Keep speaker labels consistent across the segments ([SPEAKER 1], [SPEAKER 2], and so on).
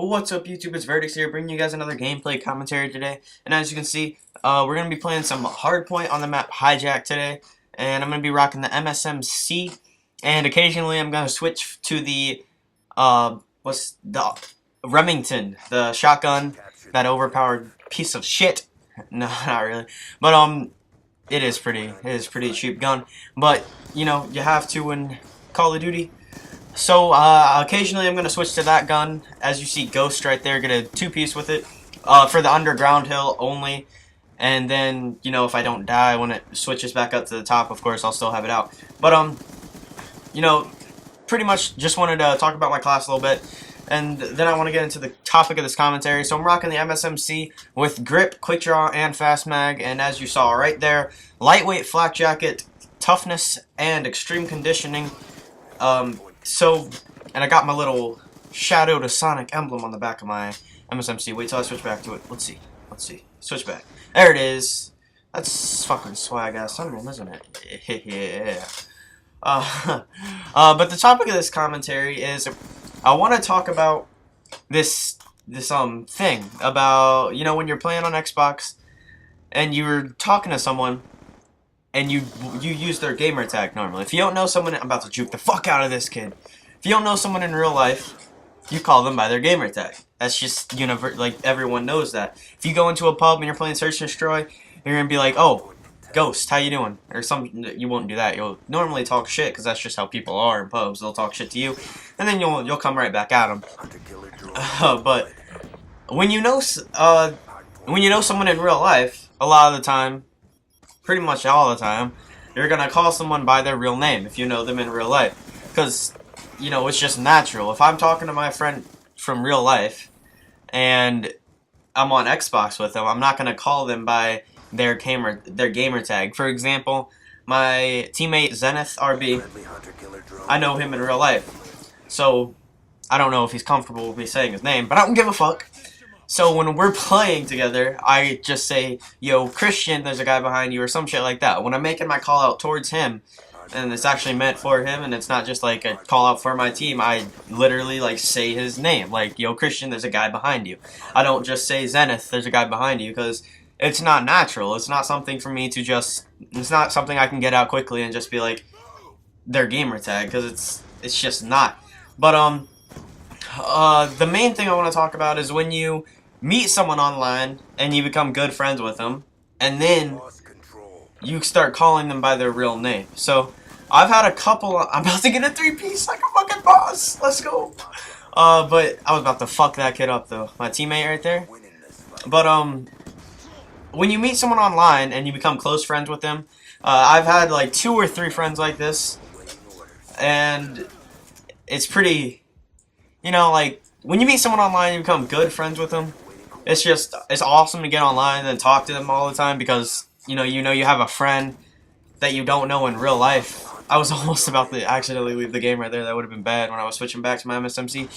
[SPEAKER 1] What's up, YouTube? It's Vertex here, bringing you guys another gameplay commentary today. And as you can see, we're going to be playing some Hardpoint on the map Hijack today. And I'm going to be rocking the MSMC. And occasionally I'm going to switch to the, Remington, the shotgun, that overpowered piece of shit. No, not really. But, it is pretty cheap gun. But, you know, you have to in Call of Duty. So, occasionally I'm going to switch to that gun. As you see, Ghost right there, get a two-piece with it. For the underground hill only. And then, you know, if I don't die when it switches back up to the top, of course, I'll still have it out. But, you know, pretty much just wanted to talk about my class a little bit. And then I want to get into the topic of this commentary. So I'm rocking the MSMC with grip, quick draw, and fast mag. And as you saw right there, lightweight flak jacket, toughness, and extreme conditioning. And I got my little Shadow to Sonic emblem on the back of my MSMC. Wait till I switch back to it. Let's see. Switch back. There it is. That's fucking swag ass emblem, isn't it? Yeah. But the topic of this commentary is I want to talk about this thing about, you know, when you're playing on Xbox and you're talking to someone and you use their gamer tag normally. If you don't know someone, I'm about to juke the fuck out of this kid. If you don't know someone in real life, you call them by their gamer tag. That's just like everyone knows that. If you go into a pub and you're playing Search and Destroy, you're gonna be like, "Oh, Ghost, how you doing?" Or something. You won't do that. You'll normally talk shit because that's just how people are in pubs. They'll talk shit to you, and then you'll come right back at them. But when you know someone in real life, a lot of the time, pretty much all the time, you're gonna call someone by their real name if you know them in real life, because you know it's just natural. If I'm talking to my friend from real life and I'm on Xbox with them, I'm not gonna call them by their gamer tag. For example, my teammate Zenith RB, I know him in real life, so I don't know if he's comfortable with me saying his name, but I don't give a fuck. So when we're playing together, I just say, "Yo, Christian, there's a guy behind you," or some shit like that. When I'm making my call out towards him, and it's actually meant for him, and it's not just like a call out for my team, I literally like say his name, like, "Yo, Christian, there's a guy behind you." I don't just say, "Zenith, there's a guy behind you," because it's not natural. It's not something for me to just, it's not something I can get out quickly and just be like, their gamer tag, because it's just not. But, the main thing I want to talk about is when you meet someone online and you become good friends with them, and then you start calling them by their real name. So, I've had a couple, I'm about to get a three-piece like a fucking boss. Let's go. But I was about to fuck that kid up, though. My teammate right there. But, when you meet someone online and you become close friends with them, I've had like 2 or 3 friends like this, and it's pretty, you know, like, when you meet someone online and you become good friends with them, it's awesome to get online and talk to them all the time, because, you know you have a friend that you don't know in real life. I was almost about to accidentally leave the game right there. That would have been bad when I was switching back to my MSMC.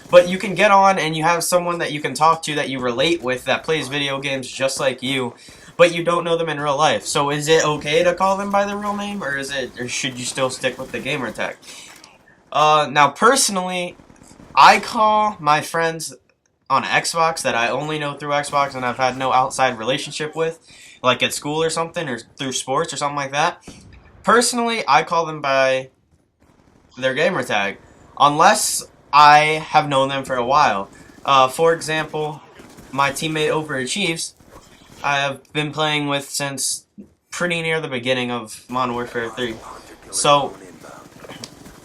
[SPEAKER 1] But you can get on and you have someone that you can talk to that you relate with that plays video games just like you, but you don't know them in real life. So is it okay to call them by their real name, or should you still stick with the gamer tag? Now personally, I call my friends on Xbox that I only know through Xbox and I've had no outside relationship with, like at school or something, or through sports or something like that. Personally, I call them by their gamer tag, unless I have known them for a while. For example, my teammate Overachieves, I have been playing with since pretty near the beginning of Modern Warfare 3. So,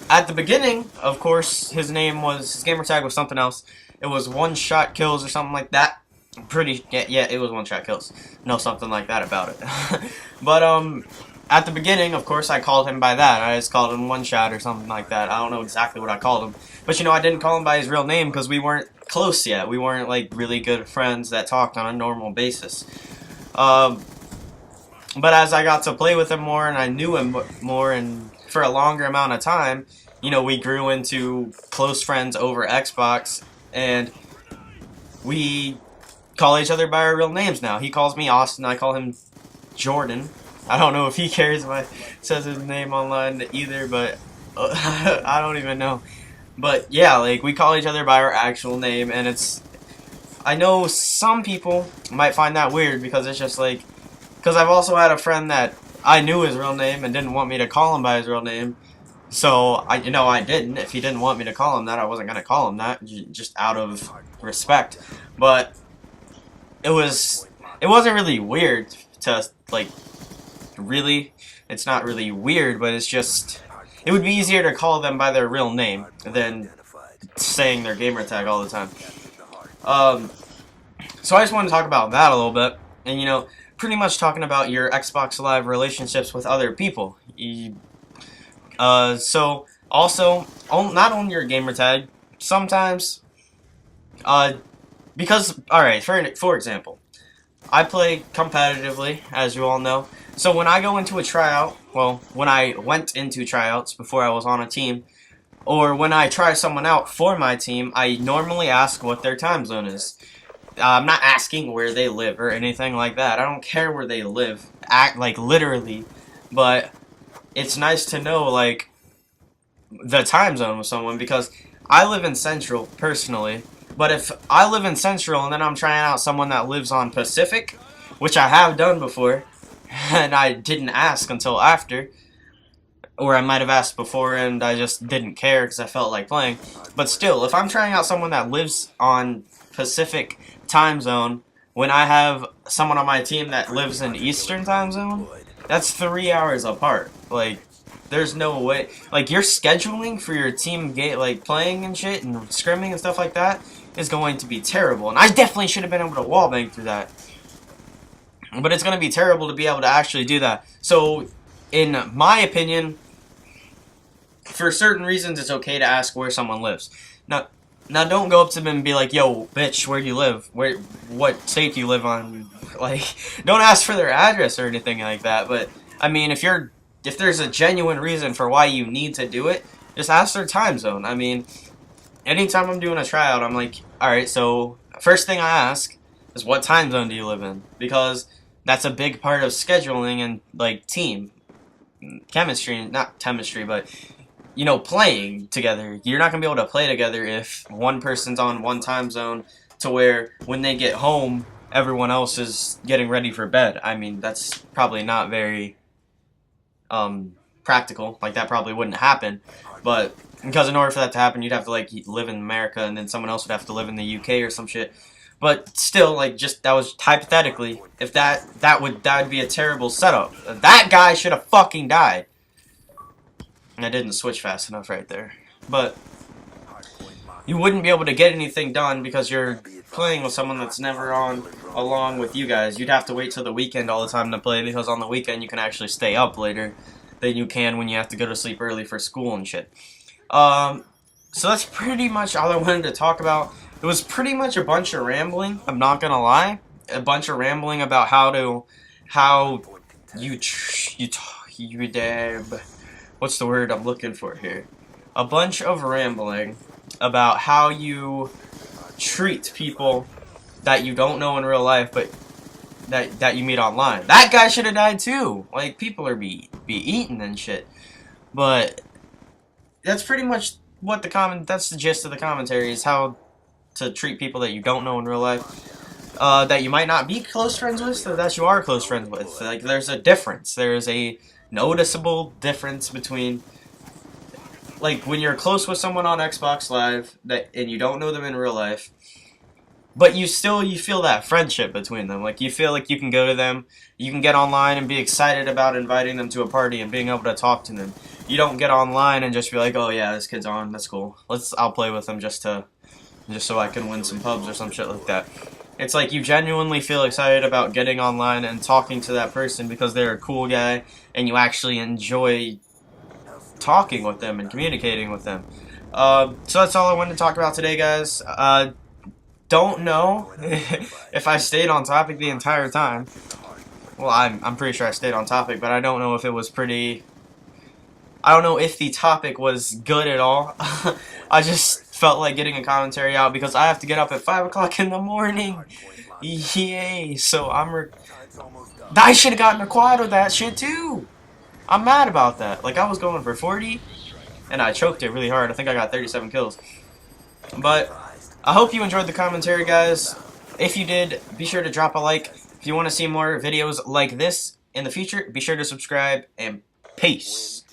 [SPEAKER 1] at the beginning, of course, his gamer tag was something else. It was one-shot kills or something like that. Yeah, it was one-shot kills. No, something like that about it. But, at the beginning, of course, I called him by that. I just called him one-shot or something like that. I don't know exactly what I called him. But, you know, I didn't call him by his real name because we weren't close yet. We weren't, like, really good friends that talked on a normal basis. But as I got to play with him more and I knew him more and for a longer amount of time, you know, we grew into close friends over Xbox, and we call each other by our real names now. He calls me Austin, I call him Jordan. I don't know if he cares if I says his name online either, but I don't even know. But yeah, like we call each other by our actual name, and it's. I know some people might find that weird because it's just like, because I've also had a friend that I knew his real name and didn't want me to call him by his real name. So I didn't. If he didn't want me to call him that, I wasn't gonna call him that, just out of respect. But it wasn't really weird to like really. It's not really weird, but it's just it would be easier to call them by their real name than saying their gamer tag all the time. Um, so I just want to talk about that a little bit, and pretty much talking about your Xbox Live relationships with other people. So also, not on your gamer tag. Sometimes, because alright, for example, I play competitively, as you all know. So when I go into a tryout, well, when I went into tryouts before I was on a team, or when I try someone out for my team, I normally ask what their time zone is. I'm not asking where they live or anything like that. I don't care where they live, like literally, but it's nice to know like the time zone with someone because I live in Central personally. But if I live in Central and then I'm trying out someone that lives on Pacific, which I have done before, and I didn't ask until after, or I might have asked before and I just didn't care because I felt like playing. But still, if I'm trying out someone that lives on Pacific time zone when I have someone on my team that lives in Eastern time zone, that's 3 hours apart. Like, there's no way. Like, your scheduling for your team like playing and shit and scrimming and stuff like that is going to be terrible. And I definitely should have been able to wallbang through that. But it's going to be terrible to be able to actually do that. So, in my opinion, for certain reasons, it's okay to ask where someone lives. Now don't go up to them and be like, "Yo, bitch, where do you live? What state do you live on?" Like, don't ask for their address or anything like that. But I mean, if there's a genuine reason for why you need to do it, just ask their time zone. I mean, anytime I'm doing a tryout, I'm like, all right, so first thing I ask is what time zone do you live in? Because that's a big part of scheduling and like team chemistry, not chemistry, but playing together. You're not going to be able to play together if one person's on one time zone to where when they get home, everyone else is getting ready for bed. I mean, that's probably not very practical. Like, that probably wouldn't happen. But because in order for that to happen, you'd have to, like, live in America and then someone else would have to live in the UK or some shit. But still, like, just that was hypothetically, if that would be a terrible setup. That guy should have fucking died. I didn't switch fast enough right there. But you wouldn't be able to get anything done because you're playing with someone that's never on along with you guys. You'd have to wait till the weekend all the time to play because on the weekend you can actually stay up later than you can when you have to go to sleep early for school and shit. So that's pretty much all I wanted to talk about. It was pretty much a bunch of rambling, I'm not gonna lie. A bunch of rambling about what's the word I'm looking for here? A bunch of rambling about how you treat people that you don't know in real life, but that you meet online. That guy should have died too. Like, people are be eating and shit. But that's pretty much what that's the gist of the commentary, is how to treat people that you don't know in real life. That you might not be close friends with, or that you are close friends with. Like, there's a difference. There's a noticeable difference between, like, when you're close with someone on Xbox Live and you don't know them in real life, but you feel that friendship between them. Like, you feel like you can go to them, you can get online and be excited about inviting them to a party and being able to talk to them. You don't get online and just be like, oh yeah, this kid's on, that's cool. I'll play with them just so I can win some pubs or some shit like that. It's like you genuinely feel excited about getting online and talking to that person because they're a cool guy and you actually enjoy talking with them and communicating with them. So that's all I wanted to talk about today, guys. Don't know if I stayed on topic the entire time. Well, I'm pretty sure I stayed on topic, but I don't know if it was I don't know if the topic was good at all. I just felt like getting a commentary out because I have to get up at 5 o'clock in the morning. Yay! So I should have gotten a quad with that shit too. I'm mad about that. Like, I was going for 40, and I choked it really hard. I think I got 37 kills. But I hope you enjoyed the commentary, guys. If you did, be sure to drop a like. If you want to see more videos like this in the future, be sure to subscribe, and peace.